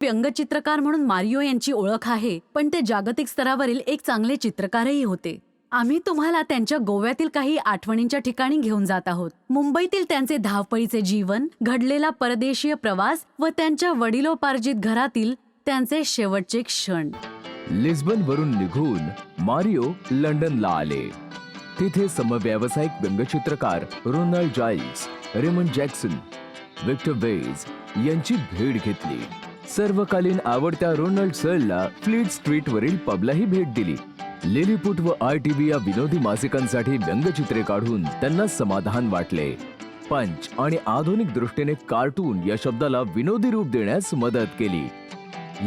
व्यंगचित्रकार म्हणून मारिओ यांची ओळख आहे, पण ते जागतिक स्तरावरील एक चांगले चित्रकारही होते. आम्ही तुम्हाला त्यांच्या गोव्यातील काही आठवणींच्या ठिकाणी घेऊन जात आहोत. मुंबईतील त्यांचे धावपळीचे जीवन, घडलेला परदेशीय प्रवास व त्यांच्या वडिलोपार्जित घरातील त्यांचे शेवटचे क्षण. लिस्बन वरून निघून मारिओ लंडनला आले. तिथे समव्यावसायिक व्यंगचित्रकार Ronald Giles, Raymond Jackson, Victor Weisz यांची भेट घेतली. सर्वकालीन आवडत्या रोनाल्ड सलला फ्लीट स्ट्रीटवरील पबलाही भेट दिली. लिलीपुट व ITV या विनोदी मासिकांसाठी व्यंगचित्रे काढून त्यांना समाधान वाटले. पंच आणि आधुनिक दृष्टीने कार्टून या शब्दाला विनोदी रूप देण्यास मदत केली.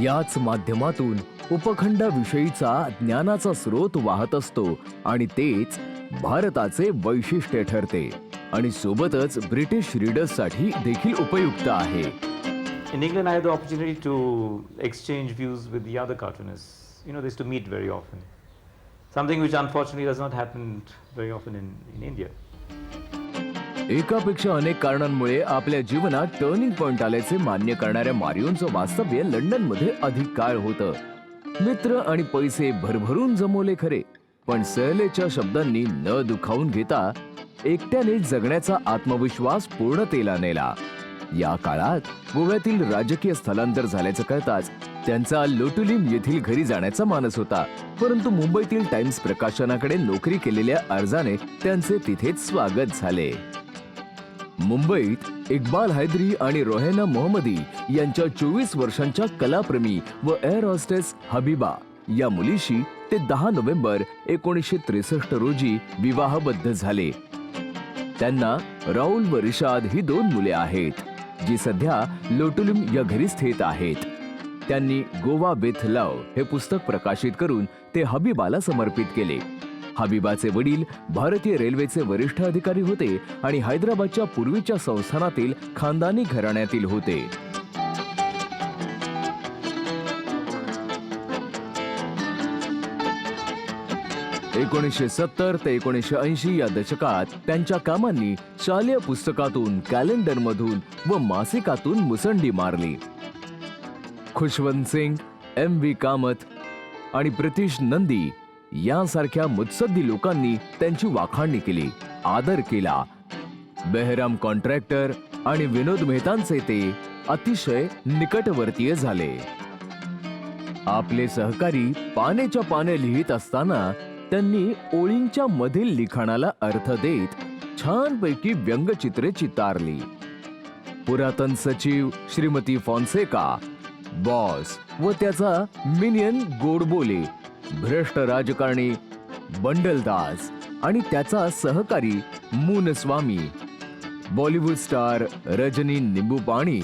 याच माध्यमातून उपखंडाविषयीचा ज्ञानाचा स्रोत वाहत असतो आणि तेच भारताचे वैशिष्ट्य ठरते आणि सोबतच ब्रिटिश रीडर्ससाठी देखील उपयुक्त आहे. In England, I had the opportunity to exchange views with the other cartoonists. You know, they used to meet very often. Something which unfortunately does not happen very often in India. एकापेक्षा अनेक कारणांमुळे आपल्या जीवनात turning point आल्याचे मान्य करणाऱ्या मारिओंचं वास्तव्य लंडनमध्ये अधिक काळ होतं. मित्र आणि पैसे भरभरून जमवले खरे, पण सहलेच्या शब्दांनी न दुखावून घेता एकट्याने जगण्याचा आत्मविश्वास पूर्णतेला नेला. या काळात गोव्यातील राजकीय स्थलांतर झाल्याचं कळताच त्यांचा लोटुलिम येथील घरी जाण्याचा मानस होता, परंतु मुंबईतील टाइम्स प्रकाशनाकडे नोकरी केलेल्या अर्जाने त्यांचे तिथेच स्वागत झाले. मुंबईत इक्बाल हैदरी आणि रोहेना मोहम्मदी यांच्या 24 वर्षांच्या कलाप्रेमी व एअर हॉस्टेस हबीबा या मुलीशी ते 10 नोव्हेंबर 1963 रोजी विवाहबद्ध झाले. त्यांना राहुल व रिशाद ही 2 मुले आहेत, जी सध्या लोटुलिम या घरी स्थित आहेत. त्यांनी गोवा विथ लव्ह हे पुस्तक प्रकाशित करून ते हबीबाला समर्पित केले. हबीबाचे वडील भारतीय रेल्वेचे वरिष्ठ अधिकारी होते आणि हैदराबादच्या पूर्वीच्या संस्थानातील खानदानी घराण्यातील होते. एकोणीसशे 1970 ते 1980 या दशकात त्यांच्या कामांनी शालेय पुस्तकातून, कॅलेंडरमधून व मासिकातून मुसंडी मारली. खुशवंत सिंग, MV कामत आणि प्रितिश नंदी यांसारख्या मुत्सद्दी लोकांनी त्यांची वाखाणणी केली, आदर केला. बेहराम कॉन्ट्रॅक्टर आणि विनोद मेहतांचे ते अतिशय निकटवर्तीय झाले. आपले सहकारी पानेच्या पाने लिहित असताना त्यांनी ओळींच्या मधील लिखाणाला अर्थ देत छानपैकी व्यंगचित्रे चितारली. पुरातन सचिव श्रीमती फॉन्सेका, बॉस व त्याचा मिनियन गोडबोले, भ्रष्ट राजकारणी बंडलदास आणि त्याचा सहकारी मूनस्वामी, बॉलिवूड स्टार रजनी निंबूपाणी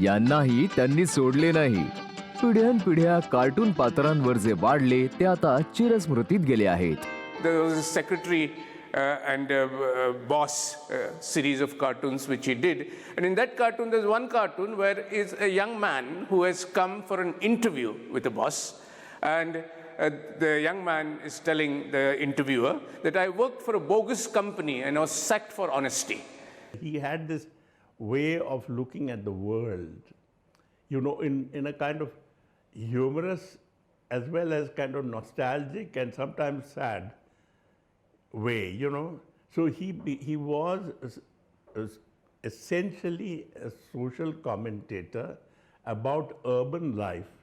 यांनाही त्यांनी सोडले नाही. पिढ्यानपिढ्या कार्टून पात्रांवर जे वाढले ते आता चिरस्मृतीत गेले आहेत. There was a secretary and boss series of cartoons which he did, and in that cartoon there's one cartoon where is a young man who has come for an interview with the boss, and the young man is telling the interviewer that I worked for a bogus company and I was sacked for honesty. He had this way of looking at the world, you know, in a kind of humorous as well as kind of nostalgic and sometimes sad way, you know. So he was essentially a social commentator about urban life.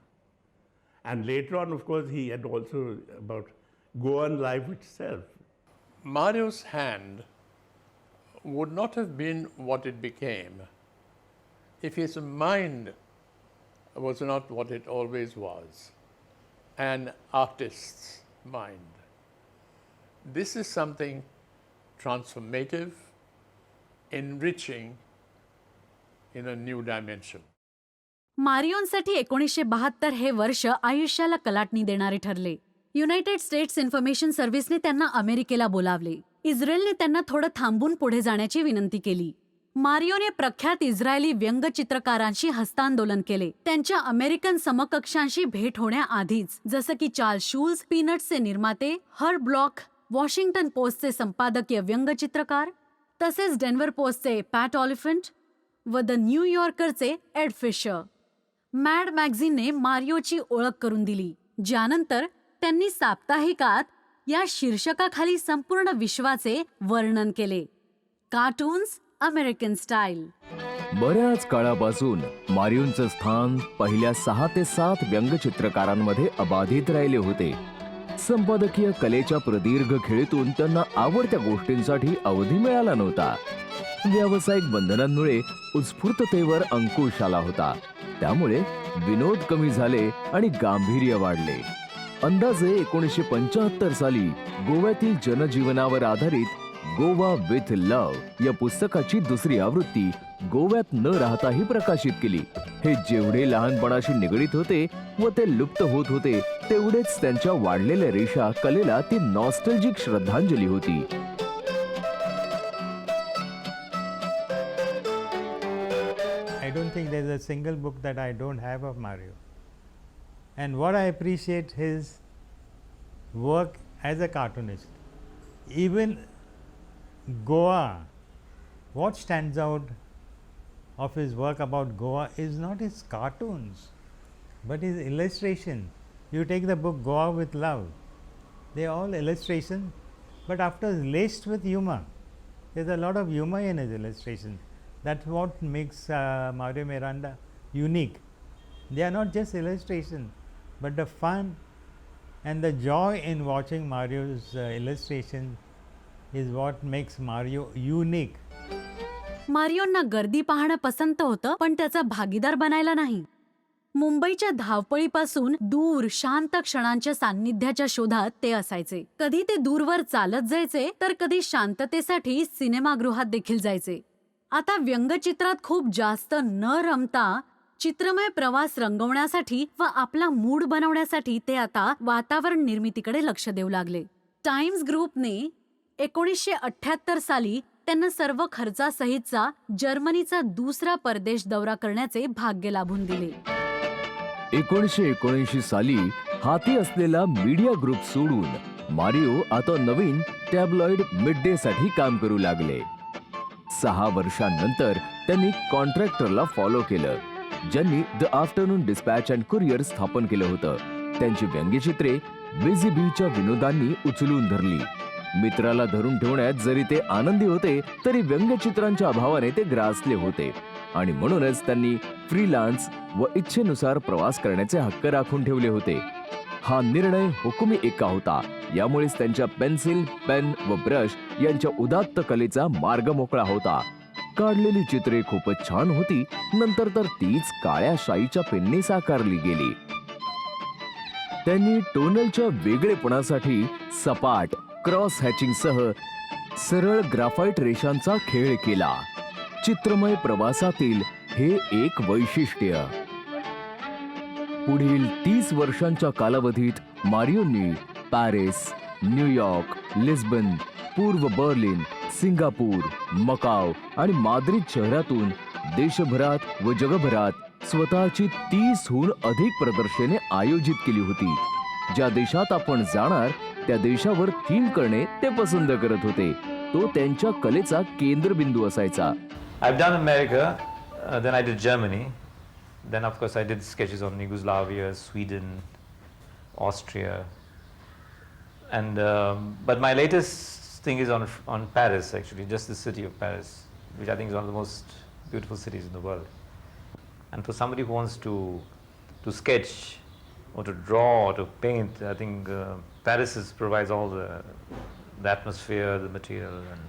And later on, of course, he had also about Goan life itself. Mario's hand would not have been what it became if his mind was not what it always was, an artist's mind. This is something transformative, enriching in a new dimension. मारिओंसाठी 1972 हे वर्ष आयुष्याला कलाटणी देणारे ठरले. United states information सर्व्हिसने त्यांना अमेरिकेला बोलावले. इस्रायलने त्यांना थोडं थांबून पुढे जाण्याची विनंती केली. मारिओने प्रख्यात इस्रायली व्यंगचित्रकारांशी हस्तांदोलन केले, त्यांच्या अमेरिकन समकक्षांशी भेट होण्याआधीच, जसं की चार्ल्स शूल्स, पीनट्सचे निर्माते, हर्ब ब्लॉक, वॉशिंग्टन पोस्टचे संपादकीय व्यंगचित्रकार, तसेच डेन्व्हर पोस्टचे पॅट ऑलिफंट व द न्यूयॉर्करचे एड फिशर. मॅड मॅगझिनने मारिओची ओळख करून दिली, ज्यानंतर त्यांनी साप्ताहिकात या शीर्षकाखाली संपूर्ण विश्वाचे वर्णन केले, कार्टून्स अमेरिकन स्टाईल. बऱ्याच काळापासून मारिओंचं स्थान पहिल्या 6 ते 7 व्यंगचित्रकारांमध्ये अबाधित राहिले होते. संपादकीय कलेच्या प्रदीर्घ खेळीतून त्यांना आवडत्या गोष्टींसाठी अवधी मिळाला नव्हता. व्यावसायिक बंधनांमुळे उत्स्फूर्ततेवर अंकुश आला होता. त्यामुळे विनोद कमी झाले आणि गांभीर्य वाढले. अंदाजे 1975 साली गोव्यातील जनजीवनावर आधारित गोवा विथ लव्ह या पुस्तकाची दुसरी आवृत्ती गोव्यात न राहताही प्रकाशित केली. हे जेवढे लहानपणाशी निगडीत होते व ते लुप्त होत होते, तेवढेच त्यांच्या वाढलेल्या रेषा कलेला ती नॉस्टॅल्जिक श्रद्धांजली होती. I don't think there's a single book that I don't have of Mario. And what I appreciate his work as a cartoonist. Even Goa, what stands out of his work about Goa is not his cartoons, but his illustration. You take the book Goa with Love, they are all illustration, but after laced with humor. There's a lot of humor in his illustration. That's what makes Mario Miranda unique. They are not just illustration, but the fun and the joy in watching Mario's illustration is what makes Mario unique. मारिओंना गर्दी पाहणं पसंत होतं, पण त्याचा भागीदार बनायला नाही. मुंबईच्या धावपळीपासून दूर शांत क्षणांच्या सान्निध्याच्या शोधात ते असायचे. कधी ते दूरवर चालत जायचे, तर कधी शांततेसाठी सिनेमागृहात देखील जायचे. आता व्यंगचित्रात खूप जास्त न रमता चित्रमय प्रवास रंगवण्यासाठी व आपला मूड बनवण्यासाठी ते आता वातावरण निर्मितीकडे लक्ष देऊ लागले. टाइम्स ग्रुपने 1978 साली त्यांना सर्व खर्चासहितचा जर्मनीचा दुसरा परदेश दौरा करण्याचे भाग्य लाभून दिले. 1979 साली हाती असलेला मीडिया ग्रुप सोडून मारिओ आता नवीन टॅब्लॉइड मिड डे साठी काम करू लागले. 6 वर्षांनंतर त्यांनी कॉन्ट्रॅक्टरला फॉलो केलं, ज्यांनी the afternoon dispatch and courier स्थापन केलं होतं. त्यांची व्यंग्यचित्रे बिझी बीच्या विनोदांनी उचलून धरली. मित्राला धरून ठेवण्यात जरी ते आनंदी होते, तरी व्यंग्यचित्रांच्या अभावाने ते ग्रासले होते आणि म्हणूनच त्यांनी फ्रीलान्स व इच्छेनुसार प्रवास करण्याचे हक्क राखून ठेवले होते. हा निर्णय हुकुमी एका होता. यामुळेच त्यांच्या पेन्सिल, पेन व ब्रश यांच्या उदात्त कलेचा मार्ग मोकळा होता. काढलेली चित्रे खूपच छान होती. नंतर तर तीच काळ्या शाईच्या पेनने साकारली गेली. त्यांनी टोनलच्या वेगळेपणासाठी सपाट क्रॉस हॅचिंगसह सरळ ग्राफाइट रेषांचा खेळ केला. चित्रमय प्रवासातील हे एक वैशिष्ट्य. पुढील 30 वर्षांच्या कालावधीत मारिओंनी पॅरिस, न्यूयॉर्क, लिस्बन, पूर्व बर्लिन, सिंगापूर, मकाव आणि माद्रिद शहरातून देशभरात व जगभरात स्वतःची 30हून अधिक प्रदर्शने आयोजित केली होती. ज्या देशात आपण जाणार त्या देशावर थीम करणे ते पसंत करत होते. तो त्यांच्या कलेचा केंद्रबिंदू असायचा. I've done America, then I did Germany, then of course I did sketches on Yugoslavia, Sweden, Austria, and but my latest thing is on Paris, actually, just the city of Paris, which I think is one of the most beautiful cities in the world. And for somebody who wants to sketch or to draw or to paint, I think Paris provides all the atmosphere, the material, and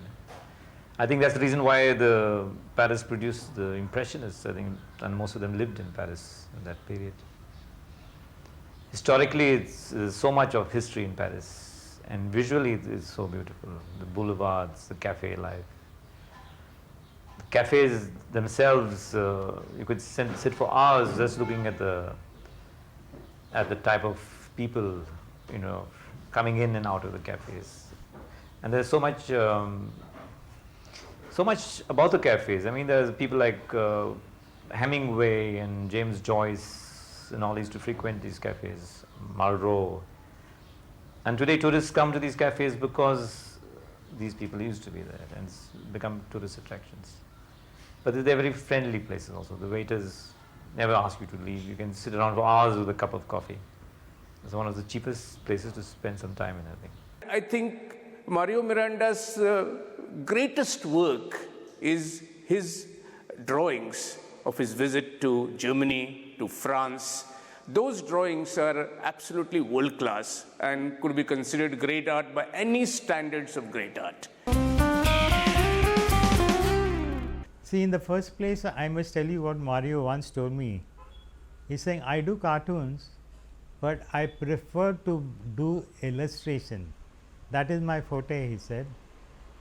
I think that's the reason why the Paris produced the Impressionists, I think, and most of them lived in Paris in that period. Historically, there's so much of history in Paris, and visually it's so beautiful. The boulevards, the cafe life. The cafes themselves, you could sit for hours just looking at the type of people, you know, coming in and out of the cafes. And there's so much about the cafes. I mean, there's people like Hemingway and James Joyce and all used to frequent these cafes, Malraux. And today tourists come to these cafes because these people used to be there and it's become tourist attractions. But they're very friendly places also. The waiters never ask you to leave. You can sit around for hours with a cup of coffee. It's one of the cheapest places to spend some time in, I think. I think Mario Miranda's greatest work is his drawings of his visit to Germany, to France. Those drawings are absolutely world class and could be considered great art by any standards of great art. See, in the first place, I must tell you what Mario once told me. He's saying, I do cartoons, but I prefer to do illustration. That is my forte, he said.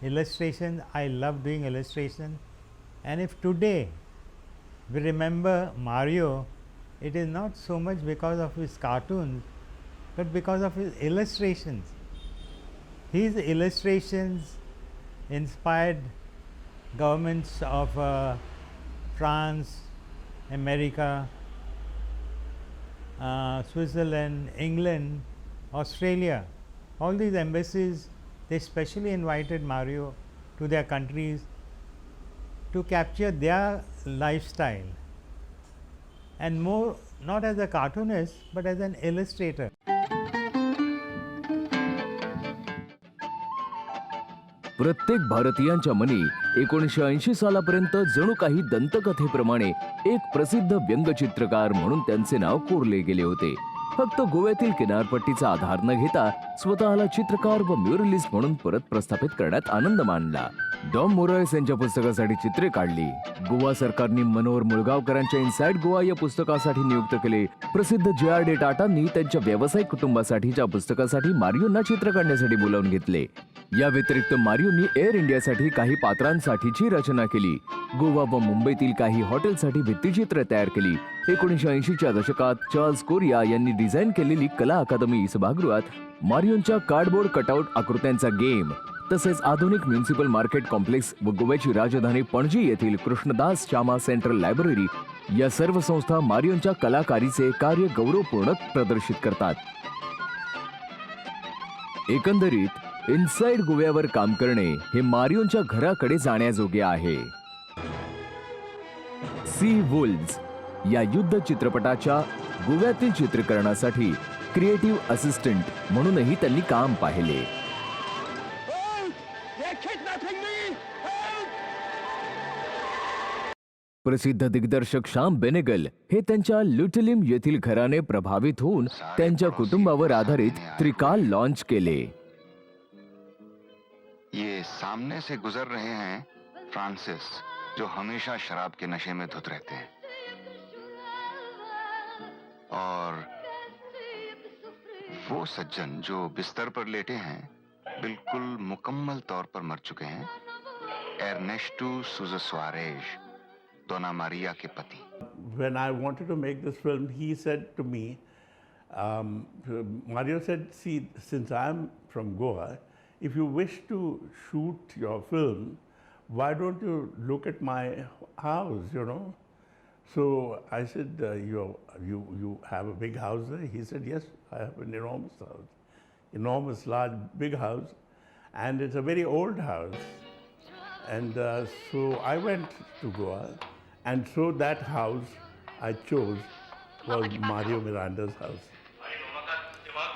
Illustration, I love doing illustration. And if today we remember Mario, it is not so much because of his cartoons, but because of his illustrations. His illustrations inspired governments of France, America, Switzerland, England, Australia. All these embassies, they specially invited Mario to their countries to capture their lifestyle, and more not as a cartoonist but as an illustrator. प्रत्येक भारतीयांच्या मनी 1980 सालापर्यंत जणू काही दंतकथेप्रमाणे एक प्रसिद्ध व्यंगचित्रकार म्हणून त्यांचे नाव कोरले गेले होते. फक्त गोव्यातील किनारपट्टीचा आधार न घेता स्वतःला चित्रकार व म्युरलिस्ट म्हणून परत प्रस्थापित करण्यात आनंद मानला. डॉम मोरायस यांच्या पुस्तकासाठी चित्रे काढली. गोवा सरकारने मनोहर मुळगावकरांच्या इनसाइड गोवा या पुस्तकासाठी नियुक्त केले. प्रसिद्ध जे.आर.डी. टाटांनी त्यांच्या व्यावसायिक कुटुंबासाठीच्या पुस्तकासाठी मारियोंना चित्र काढण्यासाठी बोलावून घेतले. या व्यतिरिक्त मारियोंनी एअर इंडियासाठी काही पात्रांसाठीची रचना केली. गोवा व मुंबईतील काही हॉटेलसाठी भित्तिचित्र तयार केली. 1980च्या दशकात चार्ल्स कोरिया यांनी डिझाईन केलेली कला अकादमी सभागृहात मारियोंच्या कार्डबोर्ड कटआउट आकृत्यांचा गेम, तसेच आधुनिक म्युनिसिपल मार्केट कॉम्प्लेक्स व गोव्याची राजधानी पणजी येथील कृष्णदास चामा सेंट्रल लायब्ररी या सर्व संस्था मारियोंच्या कलाकारीचे कार्य गौरवपूर्ण प्रदर्शित करतात. एकंदरीत इनसाइड गोव्यावर काम करणे हे मारियोंच्या घराकडे जाण्याजोगे आहे. सी वुल्व्स या युद्ध चित्रपटाच्या गोव्यातील चित्रीकरणासाठी क्रिएटिव्ह असिस्टंट म्हणूनही त्यांनी काम पाहिले. प्रसिद्ध दिग्दर्शक श्याम बेनेगल हे त्यांच्या लुटलिम येथील घराने प्रभावित होऊन त्यांच्या कुटुंबावर आधारित त्रिकाल लॉन्च केले. ये सामने से गुजर रहे हैं फ्रांसिस, जो हमेशा शराब के नशे में धुत रहते हैं, और वो सज्जन जो बिस्तर पर लेटे हैं बिल्कुल मुकम्मल तौर पर मर चुके हैं, एर्नेस्टो सूजा सुआरेज, डोना मारिया के पति. When I wanted to make this film, he said to me, Mario said, see, since I'm from Goa, if you wish to shoot your film, why don't you look at my house, you know? So I said, you have a big house there? He said, yes, I have an enormous house, enormous, large, big house, and it's a very old house. And so I went to Goa, and so that house I chose was Mario Miranda's house.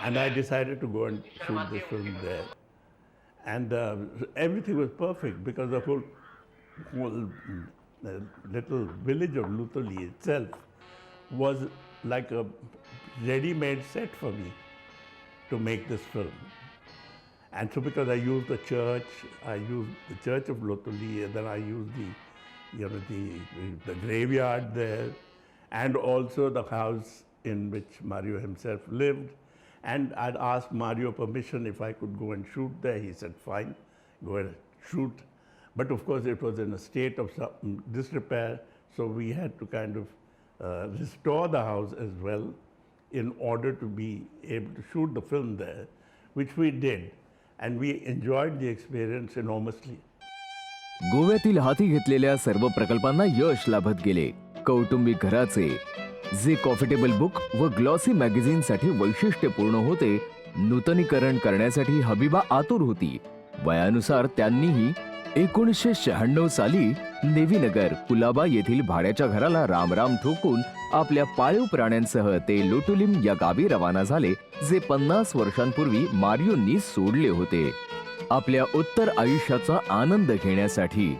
And I decided to go and shoot this film there. And everything was perfect because the whole little village of Lutoli itself was like a ready-made set for me to make this film. And so because I used the church of Lutoli, and then I used the graveyard there, and also the house in which Mario himself lived. And I'd asked Mario permission if I could go and shoot there. He said, fine, go and shoot. But of course it was in a state of some disrepair, so we had to kind of restore the house as well in order to be able to shoot the film there, which we did. And we enjoyed the experience enormously. गोव्यातील हाती घेतलेल्या सर्व प्रकल्पांना यश लाभत गेले. कौटुंबिक घराचे जे कॉफी टेबल बुक व ग्लॉसी मॅगझिनसाठी वैशिष्ट्यपूर्ण होते, नूतनीकरण करण्यासाठी हबीबा आतुर होती. वयानुसार त्यांनीही 1996 साली नेव्हीनगर कुलाबा येथील भाड्याच्या घराला रामराम ठोकून आपल्या पाळीव प्राण्यांसह ते लोटुलिम या गावी रवाना झाले, जे 50 वर्षांपूर्वी मारियोंनी सोडले होते आपल्या उत्तर आयुष्याचा आनंद घेण्यासाठी.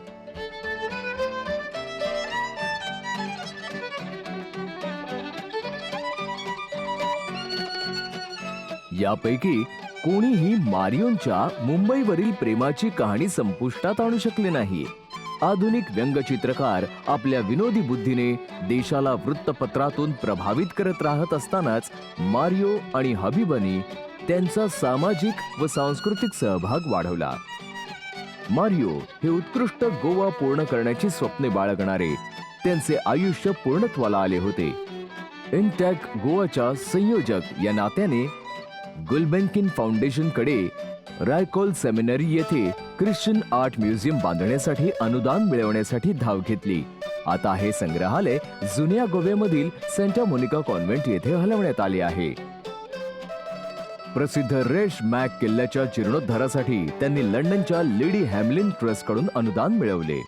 यापैकी कोणीही मारियोंच्या मुंबईवरील प्रेमाची कहाणी संपुष्टात आणू शकले नाही. आधुनिक व्यंगचित्रकार आपल्या विनोदी बुद्धीने देशाला वृत्तपत्रातून प्रभावित करत राहत असतानाच मारियो आणि हबीबनी त्यांचा सामाजिक व सांस्कृतिक सहभाग वाढवला. मारियो हे उत्कृष्ट गोवा पूर्ण करण्याची स्वप्ने बाळगणारे त्यांचे आयुष्य पूर्णत्वाला आले होते. इंटॅक गोवाच्या संयोजक या नात्याने गुलबेनकिन फाउंडेशन कडे रायकोल सेमिनरी येथे ख्रिश्चन आर्ट म्युझियम बांधण्यासाठी अनुदान मिळवण्यासाठी धाव घेतली. आता हे संग्रहालय जुन्या गोव्यामधील सेंटा मोनिका कॉन्व्हेंट येथे हलवण्यात आले आहे. प्रसिद्ध रेश मॅक किल्ल्याच्या जीर्णोद्धारासाठी त्यांनी लंडनच्या लेडी हॅमलिन ट्रस्ट कडून अनुदान मिळवले.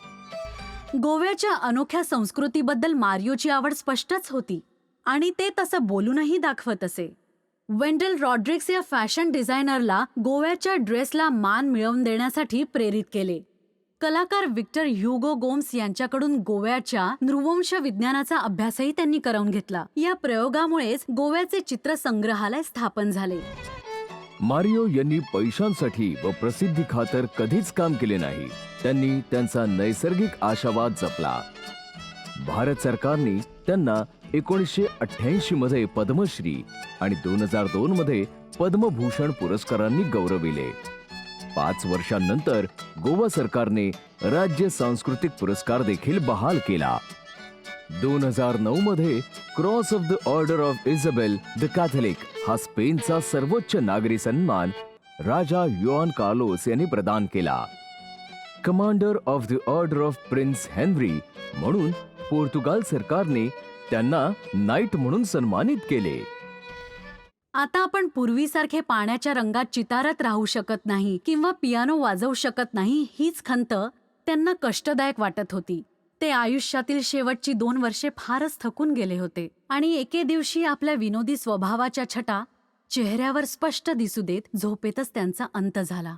गोव्याच्या अनोख्या संस्कृतीबद्दल मारियोची आवड स्पष्टच होती आणि ते तसं बोलूनही दाखवत असे. वेंडेल रॉड्रिक्स या फॅशन डिझायनरला गोव्याच्या ड्रेसला मान मिळवून देण्यासाठी प्रेरित केले. कलाकार विक्टर ह्युगो गोम्स यांच्याकडून गोव्याच्या नृवंश विज्ञानाचा अभ्यासही त्यांनी करून घेतला. या प्रयोगामुळेच गोव्याचे चित्रसंग्रहालय स्थापन झाले. मारियो यांनी पैशांसाठी व प्रसिद्धी खातर कधीच काम केले नाही. त्यांनी त्यांचा नैसर्गिक आशावाद जपला. भारत सरकारने त्यांना 1988 मध्ये पद्मश्री आणि 2002 मध्ये पद्मभूषण पुरस्कारांनी गौरविले. 5 वर्षांनंतर गोवा सरकारने राज्य सांस्कृतिक पुरस्कार देखील बहाल केला. 2009 मध्ये cross of the order of Isabel the Catholic हा स्पेनचा सर्वोच्च नागरी सन्मान राजा युआन कार्लोस यांनी प्रदान केला. Commander of the order of prince Henry म्हणून पोर्तुगाल सरकारने त्यांना नाईट म्हणून सन्मानित केले. आता आपण पूर्वीसारखे पाण्याच्या रंगात चितारत राहू शकत नाही किंवा पियानो वाजवू शकत नाही, हीच खंत त्यांना कष्टदायक वाटत होती. ते आयुष्यातील शेवटची 2 वर्षे फारच थकून गेले होते आणि एके दिवशी आपल्या विनोदी स्वभावाच्या छटा चेहऱ्यावर स्पष्ट दिसू देत झोपेतच त्यांचा अंत झाला.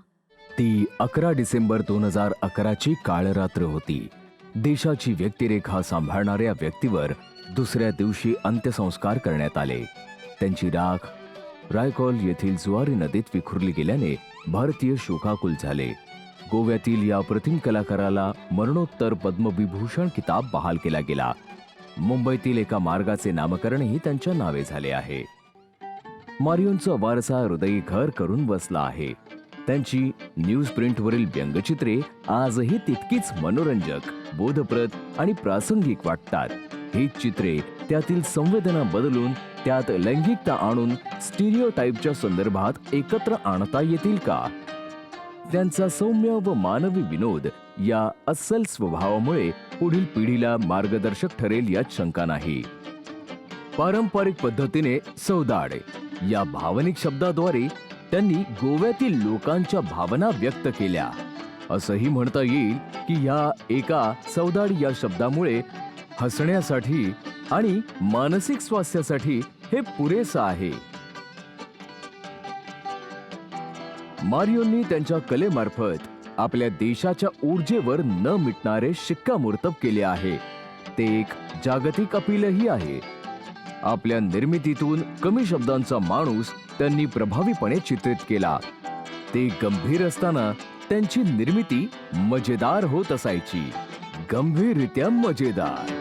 ती 11 डिसेंबर 2011ची काळरात्र होती. देशाची व्यक्तिरेखा सांभाळणाऱ्या व्यक्तीवर दुसऱ्या दिवशी अंत्यसंस्कार करण्यात आले. त्यांची राख रायकॉल येथील जुआरी नदीत विखुरली गेल्याने भारतीय शोकाकुल झाले. गोव्यातील या अप्रतिम कलाकाराला मरणोत्तर पद्मविभूषण किताब बहाल केला गेला. मुंबईतील एका मार्गाचे नामकरणही त्यांच्या नावे झाले आहे. मारियोंचा वारसा हृदयी घर करून बसला आहे. त्यांची न्यूज प्रिंटवरील व्यंगचित्रे आजही तितकीच मनोरंजक, बोधप्रद आणि प्रासंगिक वाटतात. ही चित्रे त्यातील संवेदना बदलून त्यात लैंगिकता आणून स्टिरियोटाइपच्या संदर्भात एकत्र आणता येतील का? त्यांचा सौम्य व मानवी विनोद या अस्सल स्वभावामुळे पुढील पिढीला मार्गदर्शक ठरेल यात शंका नाही. पारंपरिक पद्धतीने सौदाड या भावनिक शब्दाद्वारे त्यांनी गोव्यातील लोकांच्या भावना व्यक्त केल्या. असंही म्हणता येईल की ह्या एका सौदाड या शब्दामुळे हसण्यासाठी आणि मानसिक स्वास्थ्यासाठी हे पुरेसं आहे. मारियोंनी त्यांच्या कलेमार्फत आपल्या देशाच्या ऊर्जेवर न मिटणारे शिक्कामोर्तब केले आहे. ते एक जागतिक अपीलही आहे. आपल्या निर्मितीतून कमी शब्दांचा माणूस त्यांनी प्रभावीपणे चित्रित केला. ते गंभीर असताना त्यांची निर्मिती मजेदार होत असायची. गंभीररित्या मजेदार.